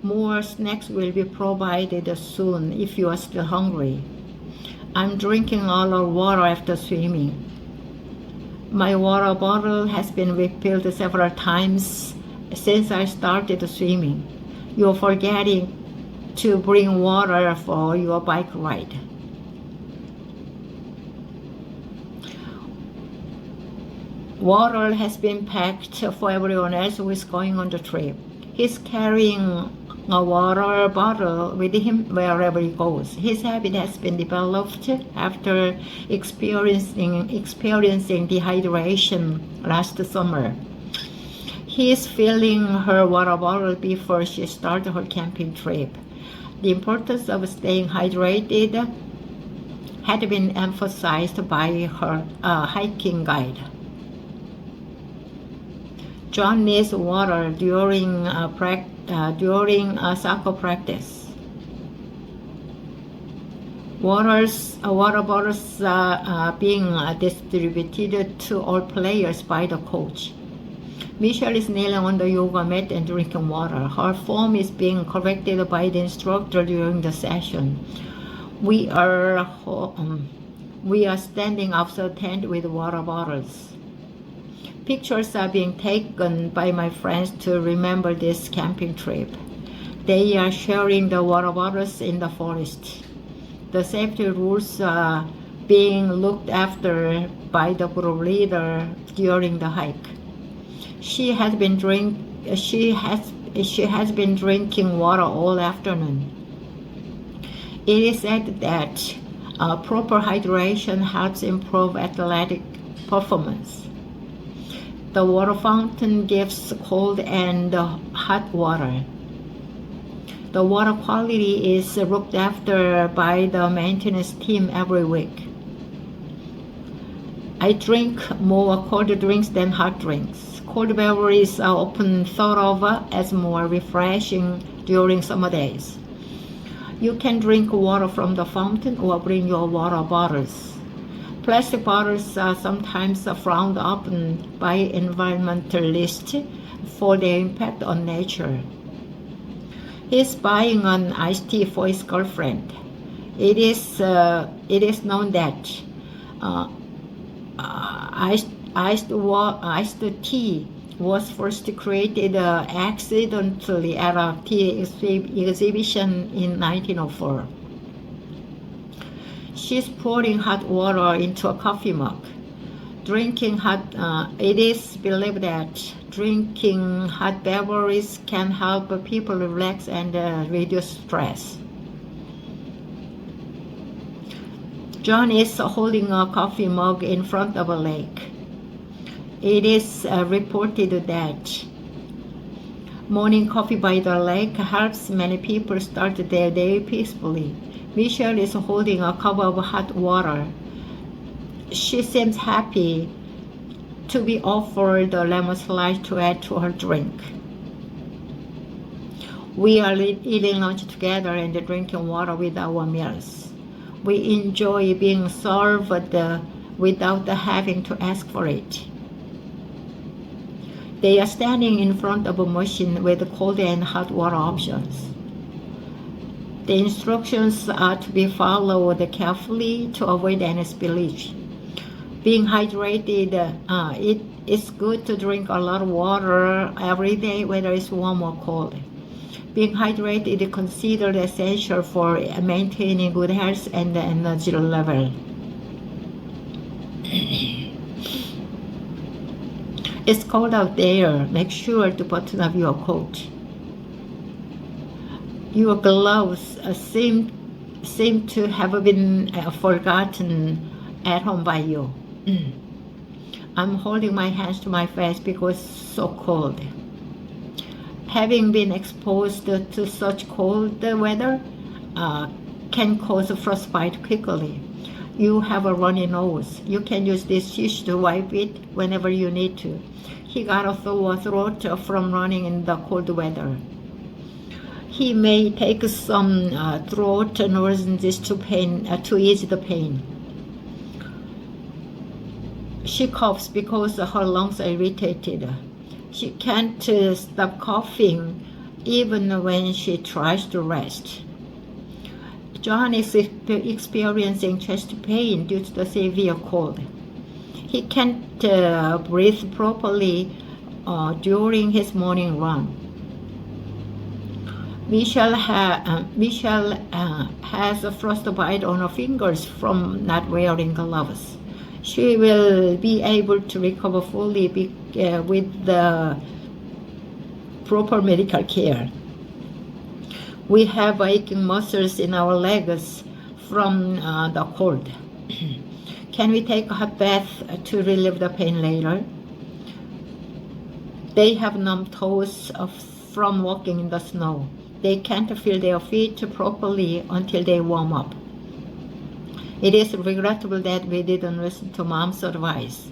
More snacks will be provided soon if you are still hungry. I'm drinking all our water after swimming. My water bottle has been refilled several times since I started swimming. You're forgetting to bring water for your bike ride. Water has been packed for everyone else who is going on the trip. He's carrying a water bottle with him wherever he goes. His habit has been developed after experiencing dehydration last summer. He is filling her water bottle before she starts her camping trip. The importance of staying hydrated had been emphasized by her hiking guide. John needs water during soccer practice. Water bottles are being distributed to all players by the coach. Michelle is kneeling on the yoga mat and drinking water. Her form is being corrected by the instructor during the session. We are standing outside the tent with water bottles. Pictures are being taken by my friends to remember this camping trip. They are sharing the water bottles in the forest. The safety rules are being looked after by the group leader during the hike. She has been drinking water all afternoon. It is said that proper hydration helps improve athletic performance. The water fountain gives cold and hot water. The water quality is looked after by the maintenance team every week. I drink more cold drinks than hot drinks. Cold beverages are often thought of as more refreshing during summer days. You can drink water from the fountain or bring your water bottles. Plastic bottles are sometimes frowned upon by environmentalists for their impact on nature. He's buying an iced tea for his girlfriend. It is known that iced tea was first created accidentally at a tea exhibition in 1904. She's pouring hot water into a coffee mug. It is believed that drinking hot beverages can help people relax and reduce stress. John is holding a coffee mug in front of a lake. It is reported that morning coffee by the lake helps many people start their day peacefully. Michelle is holding a cup of hot water. She seems happy to be offered a lemon slice to add to her drink. We are eating lunch together and drinking water with our meals. We enjoy being served without having to ask for it. They are standing in front of a machine with cold and hot water options. The instructions are to be followed carefully to avoid any spillage. Being hydrated, it is good to drink a lot of water every day, whether it's warm or cold. Being hydrated is considered essential for maintaining good health and energy level. It's cold out there. Make sure to button up your coat. Your gloves seem to have been forgotten at home by you. I'm holding my hands to my face because it's so cold. Having been exposed to such cold weather can cause frostbite quickly. You have a runny nose. You can use this tissue to wipe it whenever you need to. He got a sore throat from running in the cold weather. He may take some throat lozenges to ease the pain. She coughs because her lungs are irritated. She can't stop coughing even when she tries to rest. John is experiencing chest pain due to the severe cold. He can't breathe properly during his morning run. Michelle has a frostbite on her fingers from not wearing gloves. She will be able to recover fully with the proper medical care. We have aching muscles in our legs from the cold. Can we take a hot bath to relieve the pain later? They have numb toes from walking in the snow. They can't feel their feet properly until they warm up. It is regrettable that we didn't listen to Mom's advice.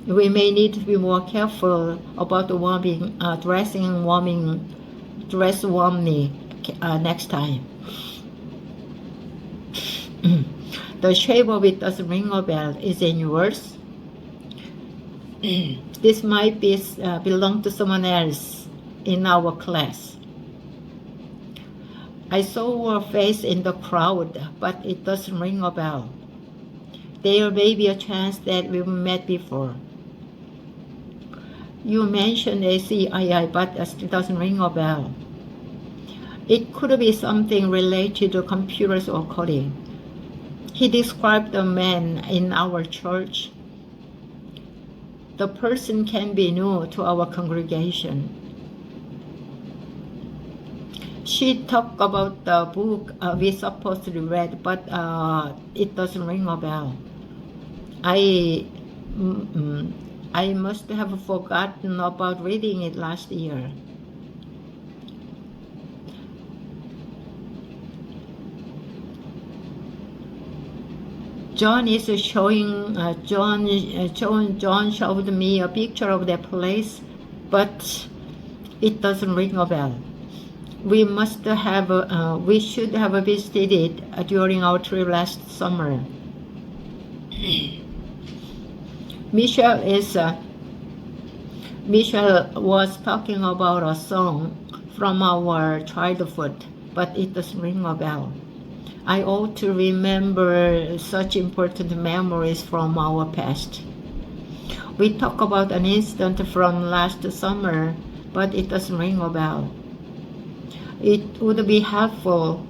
We may need to be more careful about dress warmly next time. The shape of it doesn't ring a bell. Is it yours? This might belong to someone else in our class. I saw her face in the crowd, but it doesn't ring a bell. There may be a chance that we met before. You mentioned ACII, but it still doesn't ring a bell. It could be something related to computers or coding. He described a man in our church. The person can be new to our congregation. She talked about the book we supposedly read, but it doesn't ring a bell. I must have forgotten about reading it last year. John showed me a picture of that place, but it doesn't ring a bell. We should have visited it during our trip last summer. Michelle was talking about a song from our childhood, but it doesn't ring a bell. I ought to remember such important memories from our past. We talk about an incident from last summer, but it doesn't ring a bell. It would be helpful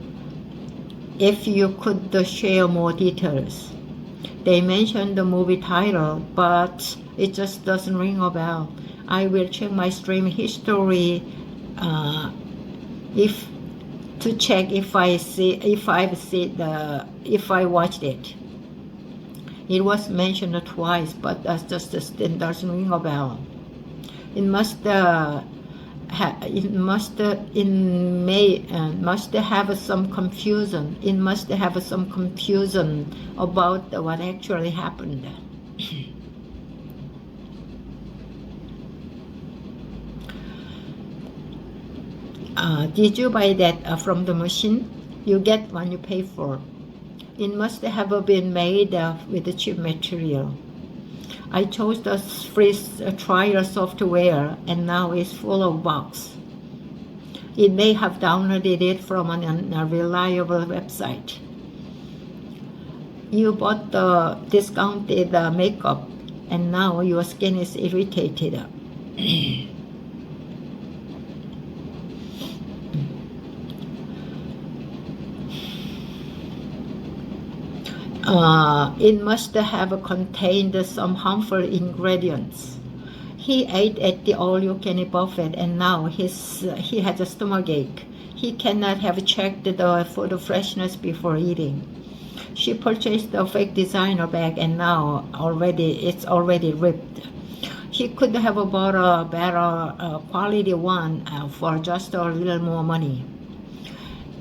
if you could share more details. They mentioned the movie title, but it just doesn't ring a bell. I will check my stream history to check if I watched it. It was mentioned twice, but that just doesn't ring a bell. It must have some confusion. It must have some confusion about what actually happened. Did you buy that from the machine? You get what you pay for. It must have been made with the cheap material. I chose the free trial software, and now it's full of bugs. It may have downloaded it from an unreliable website. You bought the discounted makeup, and now your skin is irritated. It must have contained some harmful ingredients. He ate at the all-you-can-eat buffet, and now he has a stomachache. He cannot have checked the food freshness before eating. She purchased a fake designer bag, and now it's already ripped. He could have bought a better quality one for just a little more money.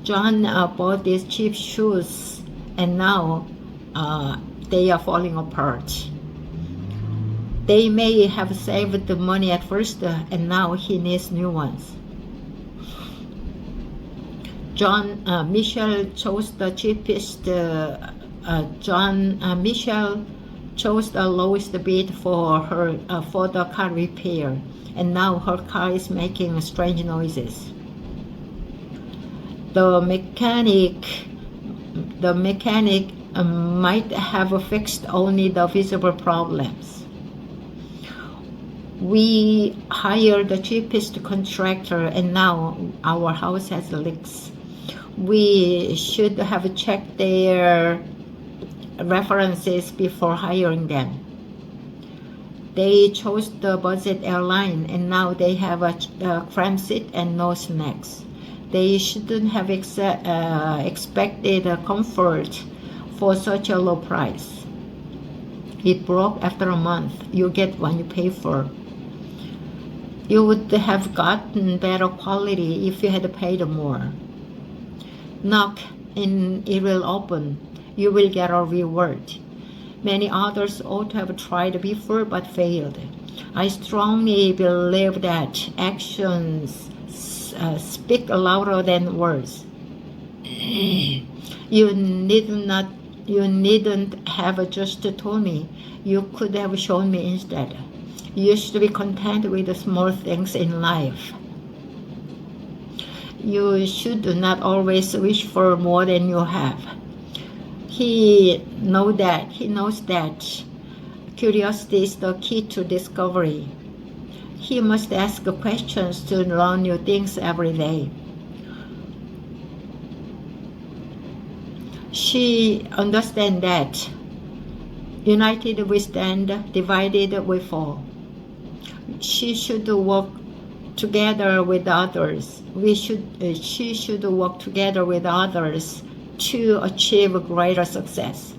John bought these cheap shoes, and now they are falling apart. They may have saved the money at first, and now he needs new ones. Michelle chose the cheapest. Michelle chose the lowest bid for the car repair, and now her car is making strange noises. The mechanic might have fixed only the visible problems. We hired the cheapest contractor, and now our house has leaks. We should have checked their references before hiring them. They chose the budget airline, and now they have a cramped seat and no snacks. They shouldn't have expected comfort for such a low price. It broke after a month. You get what you pay for. You would have gotten better quality if you had paid more. Knock and it will open. You will get a reward. Many others ought to have tried before but failed. I strongly believe that actions speak louder than words. You needn't have just told me. You could have shown me instead. You should be content with the small things in life. You should not always wish for more than you have. He knows that curiosity is the key to discovery. He must ask questions to learn new things every day. She understands that united we stand, divided we fall. She should work together with others. She should work together with others to achieve greater success.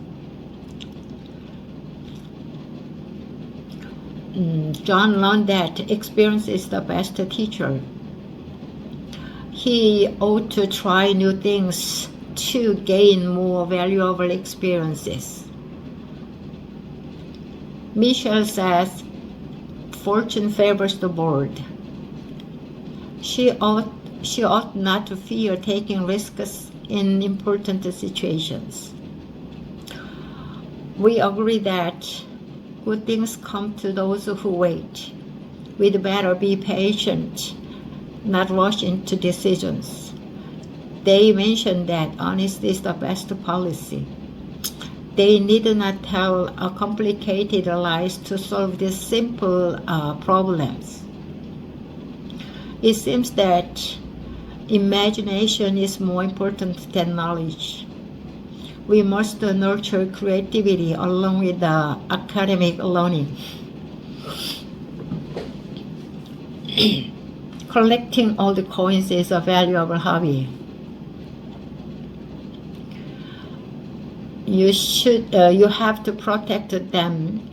John learned that experience is the best teacher. He ought to try new things to gain more valuable experiences. Michelle says, fortune favors the bold. She ought not to fear taking risks in important situations. We agree that good things come to those who wait. We'd better be patient, not rush into decisions. They mentioned that honesty is the best policy. They need not tell complicated lies to solve these simple problems. It seems that imagination is more important than knowledge. We must nurture creativity along with the academic learning. Collecting all the coins is a valuable hobby. You have to protect them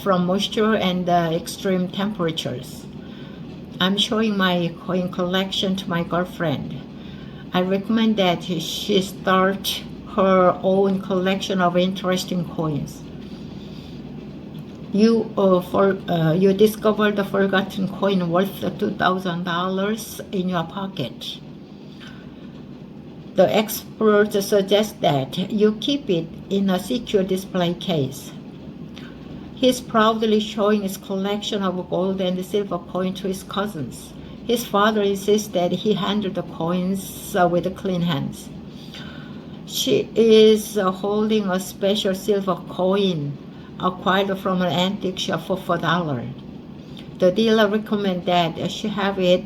from moisture and extreme temperatures. I'm showing my coin collection to my girlfriend. I recommend that she start her own collection of interesting coins. You discovered a forgotten coin worth $2,000 in your pocket. The experts suggest that you keep it in a secure display case. He's proudly showing his collection of gold and silver coins to his cousins. His father insists that he handle the coins with clean hands. She is holding a special silver coin acquired from an antique shop for $4. The dealer recommends that she have it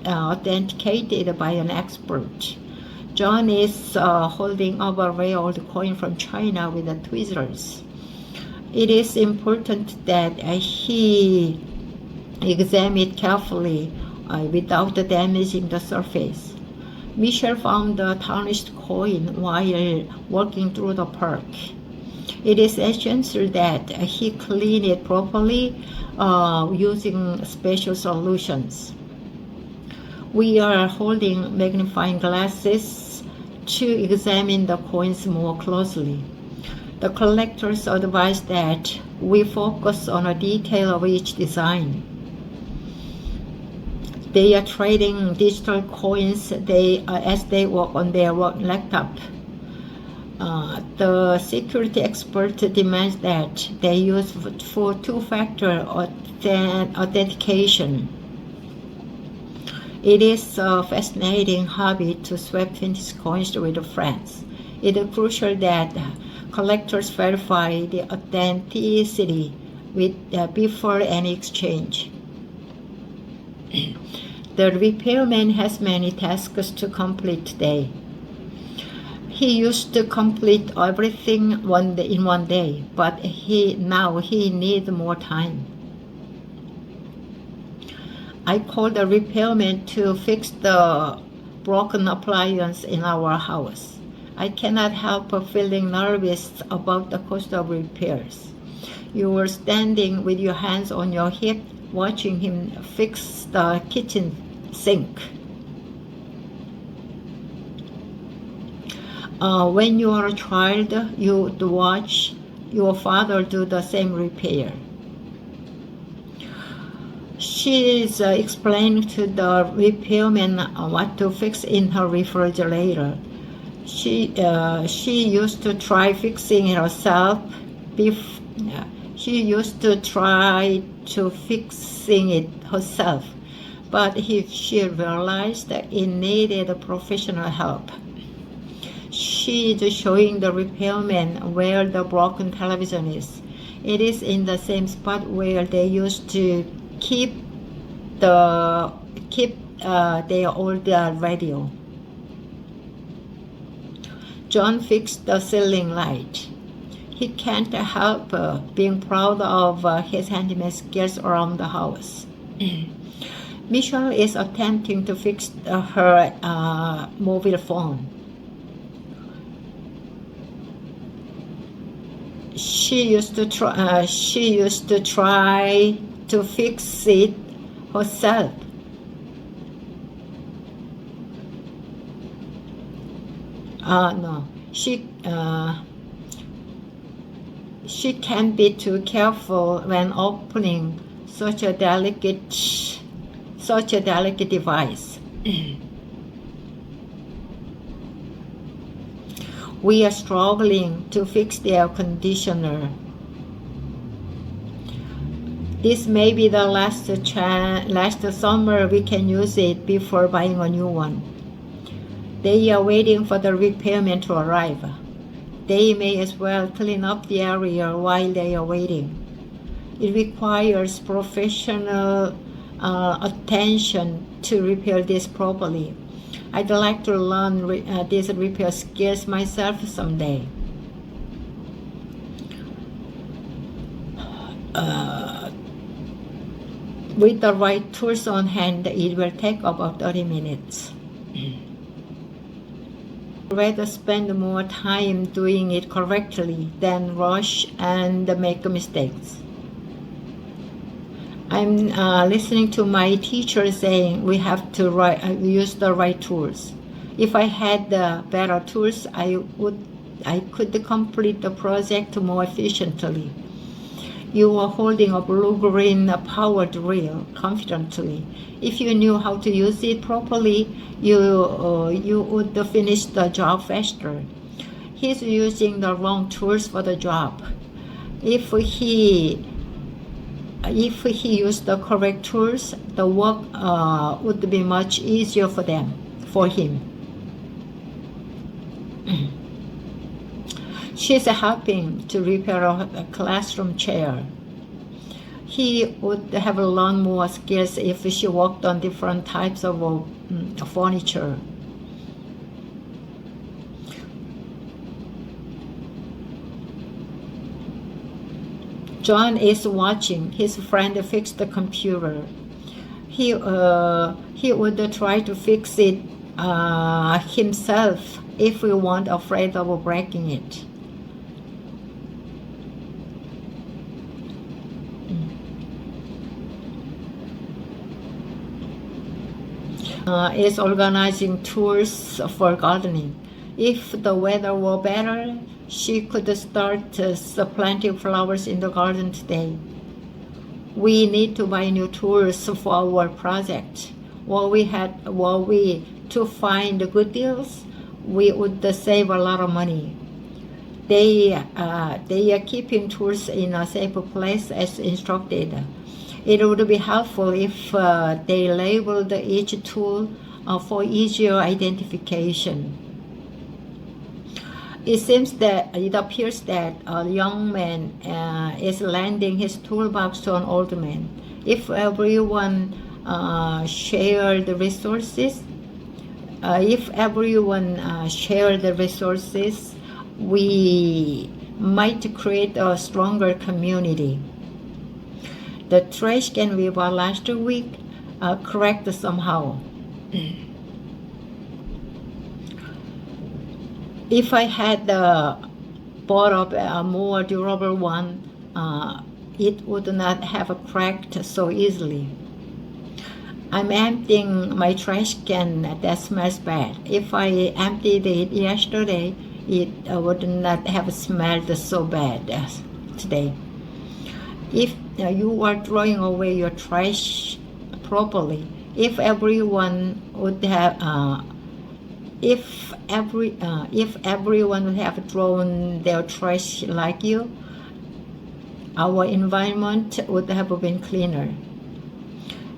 authenticated by an expert. John is holding up a rare old coin from China with the tweezers. It is important that he examine it carefully without damaging the surface. Michelle found the tarnished coin while walking through the park. It is essential that he clean it properly using special solutions. We are holding magnifying glasses to examine the coins more closely. The collectors advise that we focus on a detail of each design. They are trading digital coins as they work on their laptop. The security expert demands that they use for two-factor authentication. It is a fascinating hobby to swap vintage coins with friends. It is crucial that collectors verify the authenticity before any exchange. The repairman has many tasks to complete today. He used to complete everything in one day, but now he needs more time. I called the repairman to fix the broken appliance in our house. I cannot help feeling nervous about the cost of repairs. You were standing with your hands on your hip, watching him fix the kitchen sink. When you are a child, you would watch your father do the same repair. She is explaining to the repairman what to fix in her refrigerator. She used to try fixing it herself. She used to try to fixing it herself, but she realized that it needed professional help. She is showing the repairman where the broken television is. It is in the same spot where they used to keep their old radio. John fixed the ceiling light. He can't help being proud of his handyman skills around the house. Michelle is attempting to fix her mobile phone. She used to try to fix it herself. She can't be too careful when opening such a delicate device. We are struggling to fix the air conditioner. This may be the last summer we can use it before buying a new one. They are waiting for the repairman to arrive. They may as well clean up the area while they are waiting. It requires professional attention to repair this properly. I'd like to learn these repair skills myself someday. With the right tools on hand, it will take about 30 minutes. I'd rather spend more time doing it correctly than rush and make mistakes. I'm listening to my teacher saying we have to use the right tools. If I had better tools, I could complete the project more efficiently. You are holding a blue-green power drill confidently. If you knew how to use it properly, you would finish the job faster. He's using the wrong tools for the job. If he used the correct tools, the work would be much easier for him. She's helping to repair a classroom chair. He would have learned more skills if she worked on different types of furniture. John is watching his friend fix the computer. He would try to fix it himself if we weren't afraid of breaking it. Is organizing tools for gardening. If the weather were better, she could start planting flowers in the garden today. We need to buy new tools for our project. Were we to find good deals, we would save a lot of money. They are keeping tools in a safe place as instructed. It would be helpful if they labeled each tool for easier identification. It appears that a young man is lending his toolbox to an old man. If everyone shared the resources, we might create a stronger community. The trash can we bought last week cracked somehow. If I had bought a more durable one, it would not have cracked so easily. I'm emptying my trash can that smells bad. If I emptied it yesterday, it would not have smelled so bad as today. If you are throwing away your trash properly, if everyone would have if everyone would have thrown their trash like you, our environment would have been cleaner.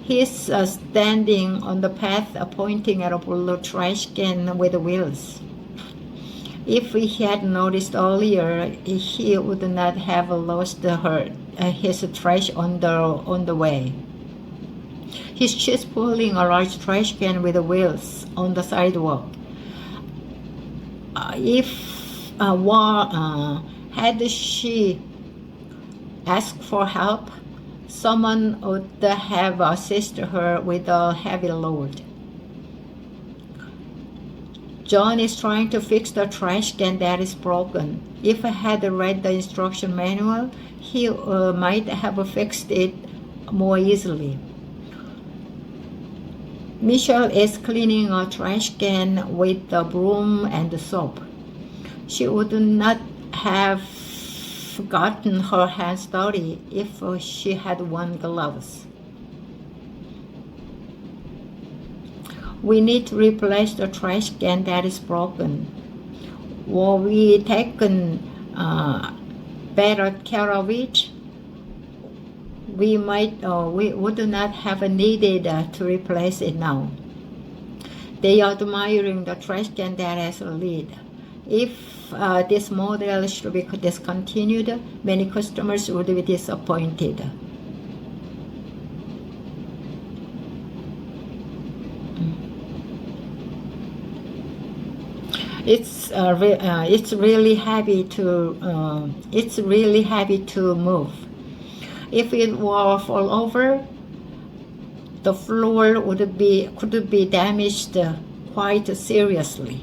He's standing on the path pointing at a blue trash can with wheels. If he had noticed earlier, he would not have lost his trash on the way. She's just pulling a large trash can with wheels on the sidewalk. Had she asked for help, someone would have assisted her with a heavy load. John is trying to fix the trash can that is broken. If I had read the instruction manual, he might have fixed it more easily. Michelle is cleaning a trash can with the broom and the soap. She would not have gotten her hands dirty if she had worn gloves. We need to replace the trash can that is broken. Were we taken better care of it, we would not have needed to replace it now. They are admiring the trash can that has a lid. If this model should be discontinued, many customers would be disappointed. It's really heavy to move. If it were fall over, the floor could be damaged quite seriously.